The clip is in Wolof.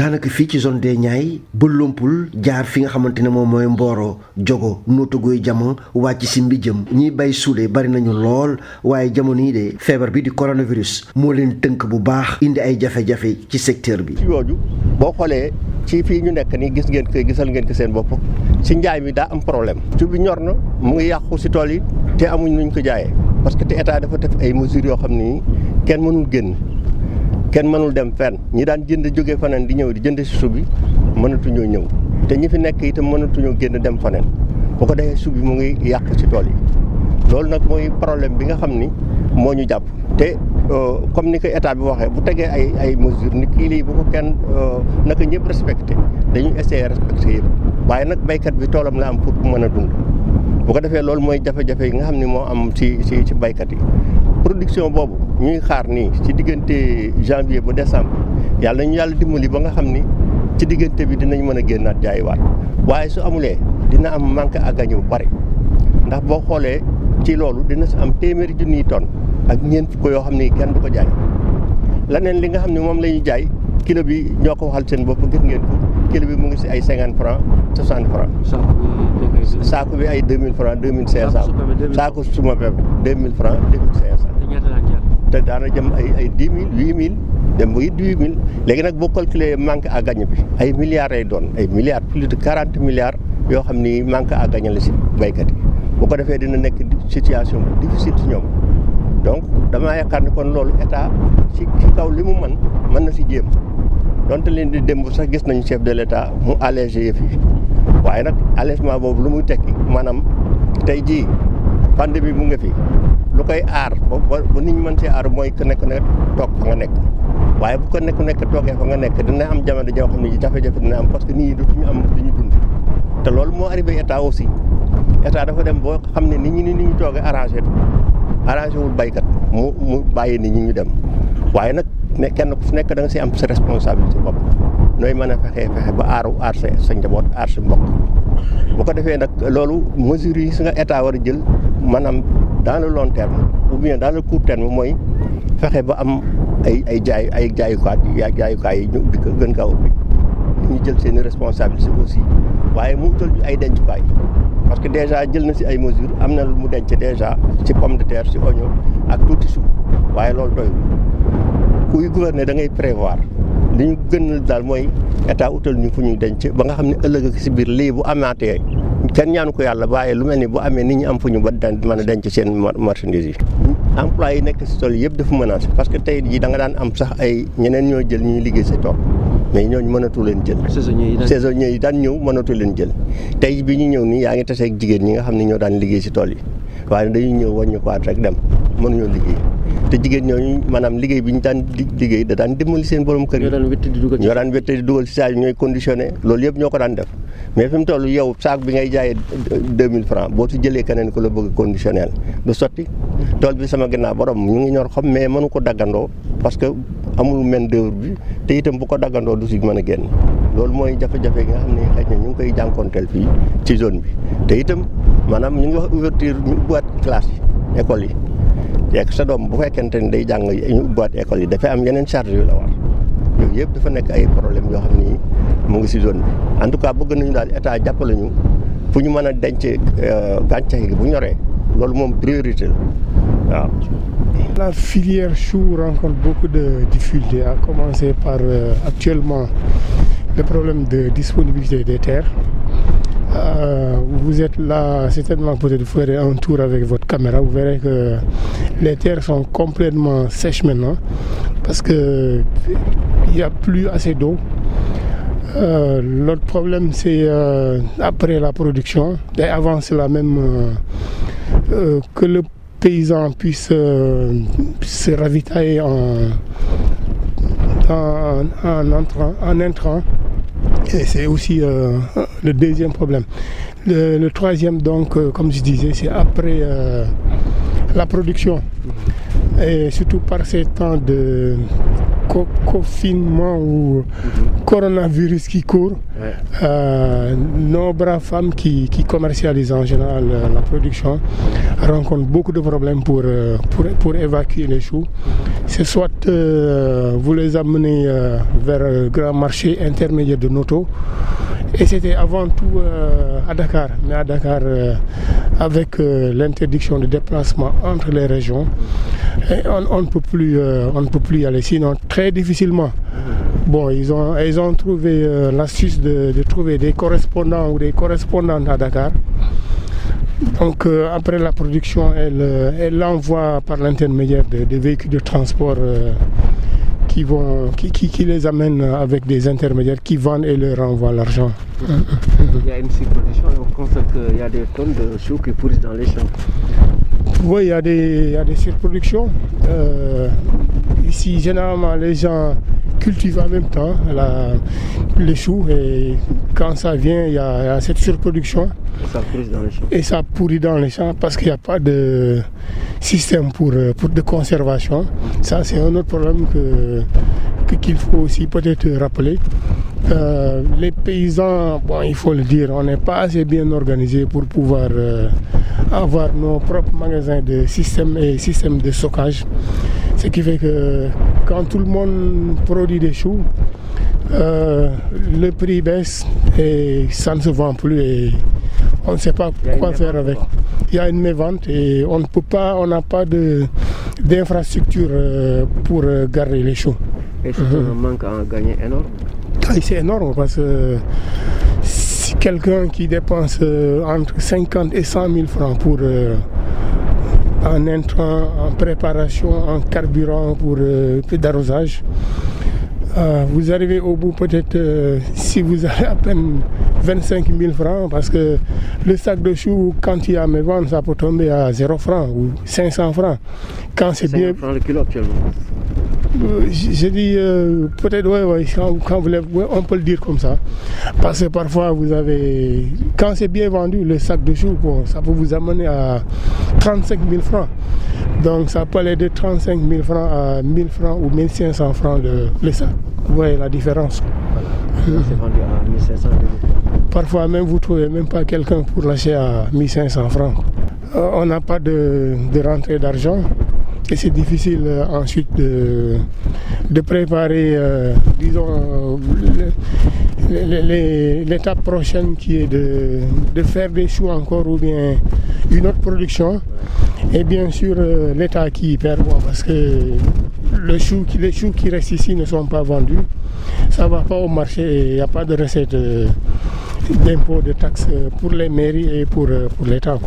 daanaka fii ci zone des Niayes ba Lompoul jaar fi nga xamante ne moom mooy Mboro Jogo Nottoguy Jama wàcc si Mbijëm ñiy bay suude bari nañu lool waaye jamono yi de feebar bi di coronavirus moo leen tënk bu baax indi ay jafe-jafe ci secteur bi. ci yooju boo xoolee ci fii ñu nekk nii gisal ngeen ko seen bopp si njaay mi daa am problème. su bi ñor na mu ngi yàqu si tool yi te amuñ nuñ ko jaayee parce que te état dafa def ay mesures yoo xam ni kenn mënul génn. kenn mënul dem fenn ñi daan jënd jóge faneen di ñëw di jënd si suuf bi mënatuñoo ñëw te ñi fi nekk itam mënatuñoo génn dem faneen bu ko defee suuf bi mu ngi yàqu ci tool yi loolu nag mooy problème bi nga xam ni moo ñu jàpp te comme ni ko état bi waxee bu tegee ay mesures ni kii lii bu ko kenn naka ñëpp respecté dañuy essayer respecté yëpp waaye nag baykat bi toolam la am pour mën a dund bu ko defee loolu mooy jafe-jafe yi nga xam ni moo am ci baykat yi production boobu ñuy xaar nii ci diggante janvier ba décembre yàlla nañu yàlla dimbali ba nga xam ni ci diggante bi dinañ mën a génnaat jaayiwaat waaye su amulee dina am manque à gagner bu bari ndax boo xoolee ci loolu dina si am téeméeri junniy tonnes ak ñeent fukk yoo xam ni kenn du ko jaay leneen li nga xam ne moom la ñuy jaay kilo bi ñoo ko waxal seen bopp gis ngeen ko kilo bi mu ngi si ay 50 francs 60 francs saako bi ay 2000 francs 2500 saako suma pep 2000 francs 2500 te daana jëm ay 10 000 8 000 dem ba 8 000 léegi nag boo calculé manque à gagner bi ay milliards lay doon ay milliards plus de 40 milliards yoo xam ni manque à gagner la si baykat yi bu ko defee dina nekk situation bu difficile si ñoom donc damaa yaakaar ne kon loolu état ci kaw li mu mën na si jéem donte leen di démb sax gis nañu chef de l' état mu allégé yëf yi waaye nag allègement boobu lu muy tekki maanaam tey jii pandémie mu nga fi lu koy aar ba nit ñi mën see aar mooy ku nekk toog fa nga nekk waaye bu ko nekk toogee fa nga nekk dina am jamono joo xam ne jafe-jafe dina am parce que nit ñi dootuñu am lu ñu dund te loolu moo arrivé état aussi état dafa dem boo xam ne nit ñi toogee arrangé wul baykat mu bàyyi nit ñi ñu dem waaye nag kenn ku fi nekk da nga si am sa responsabilité bopp nooy mën a fexe ba aar sa njaboot aar sa mbokk bu ko defee nag loolu mesures yi si nga état war a jël maanaam dans le long terme ou bien dans le court terme mooy fexe ba am ay jaayukaay yi ñu di ko gën kaa ubbi ñu jël seen i responsabilité aussi waaye mu utal ñu ay dencukaay parce que déjà jël na si ay mesures am na lu mu denc déjà ci pomme de terre ci oignon ak tuuti suuf waaye loolu doyul kuy gouverner da ngay prévoir li ñu gën daal mooy état utal ñu fu ñuy denc ba nga xam ne ëllëg ak si biir lii bu amaatee kenn ñaanu ko yàlla waaye lu mel ni bu amee nit ñi am fu ñu ba mën a denc seen marchandise yi. emploi yi nekk si tool yëpp dafa menacé parce que tey jii da nga daan am sax ay ñeneen ñoo jël ñuy liggéey si tool mais ñooñu mënatu leen jël. saisonniers yi daan ñëw mënatu leen jël tey bi ñu ñëw nii yaa ngi tase ak jigéen ñi nga xam ne ñoo daan liggéey si tool yi waaye dañuy ñëw wàññi ko rek dem mënuñoo liggéey. te jigéen ñooñu maanaam liggéey bi ñu daan liggéey da daan dimbali seen borom kër yi. ñoo daan wétti di dugal si saa yi ñooy conditionné loolu yëpp ñoo ko daan def mais fi mu toll yow saak bi ngay jaayee 2000 francs boo si jëlee keneen ko la bëgg conditionnel du sotti tool bi sama gannaaw borom ñu ngi ñor xam mais mënu ko daggandoo parce que amul main d'œuvre bi te itam bu ko daggandoo du si mën a génn loolu mooy jafe-jafe yi nga xam ne xëy na ñu ngi koy jànkoonteel fii ci zone bi te itam maanaam ñu ngi wax ouverture ñu ubbiwaat classe yi école yi yeeg sa doom bu fekkente ni day jàng ñu ubbiwaat école yi dafay am yeneen charge yu la war yooyu yëpp dafa nekk ay problème yoo xam ni mu ngi si zone bi en tout cas bëgg nañu daal état jàppale ñu fu ñu mën a denc gàncax gi bu ñoree loolu moom priorité la waaw. La filière chou rencontre beaucoup de difficultés, à commencer par actuellement le problème de disponibilité des terres. Vous êtes là, certainement peut-être vous ferez un tour avec votre caméra, vous verrez que les terres sont complètement sèches maintenant parce qu'il n'y a plus assez d'eau. L'autre problème c'est après la production, et avant cela même que le paysan puisse se ravitailler en intrant. Et c'est aussi le deuxième problème. Le troisième, donc, comme je disais, c'est après la production. Et surtout par ces temps de confinement ou coronavirus qui court, nos braves femmes qui commercialisent en général la production rencontrent beaucoup de problèmes pour évacuer les choux. C'est soit vous les amenez vers le grand marché intermédiaire de Noto. Et c'était avant tout à Dakar. Mais à Dakar, avec l'interdiction de déplacement entre les régions, on ne peut plus y aller. Sinon, très difficilement. Bon, ils ont trouvé l'astuce de trouver des correspondants ou des correspondantes à Dakar. Donc après la production, elle l'envoie par l'intermédiaire des véhicules de transport qui les amènent avec des intermédiaires qui vendent et leur renvoient l'argent. Il y a une surproduction et on constate qu'il y a des tonnes de choux qui pourrissent dans les champs. Oui, il y a des surproductions. Ici, généralement, les gens cultivent en même temps les choux et quand ça vient, il y a cette surproduction. Et ça pourrit dans les champs. Et ça pourrit dans les champs parce qu'il n'y a pas de système de conservation. Ça, c'est un autre problème qu'il faut aussi peut-être rappeler. Les paysans, bon, il faut le dire, on n'est pas assez bien organisés pour pouvoir avoir nos propres magasins de système de stockage. Ce qui fait que quand tout le monde produit des choux, le prix baisse et ça ne se vend plus et on ne sait pas quoi faire avec. Il y a une mévente et on n'a pas d'infrastructure pour garder les choux. Et c'est un manque à gagner énorme. C'est énorme parce que si quelqu'un qui dépense entre 50 et 100 000 francs pour en intrant, en préparation, en carburant pour d'arrosage, vous arrivez au bout peut-être si vous avez à peine 25 000 francs parce que le sac de choux, quand il y a mes ventes, ça peut tomber à 0 francs ou 500 francs. Quand c'est 500 bien. francs le kilo actuellement. J'ai dit peut-être quand vous on peut le dire comme ça. Parce que parfois vous avez. Quand c'est bien vendu, le sac de choux, bon, ça peut vous amener à 35 000 francs. Donc ça peut aller de 35 000 francs à 1000 francs ou 1500 francs le sac. Vous voyez la différence. C'est vendu à 1500 €. Parfois même vous ne trouvez même pas quelqu'un pour l'acheter à 1500 francs. On n'a pas de rentrée d'argent. Et c'est difficile ensuite de préparer, disons, l'étape prochaine qui est de faire des choux encore ou bien une autre production. Et bien sûr, l'État qui perd, parce que les choux qui restent ici ne sont pas vendus. Ça ne va pas au marché et il n'y a pas de recette d'impôts, de taxes pour les mairies et pour l'État.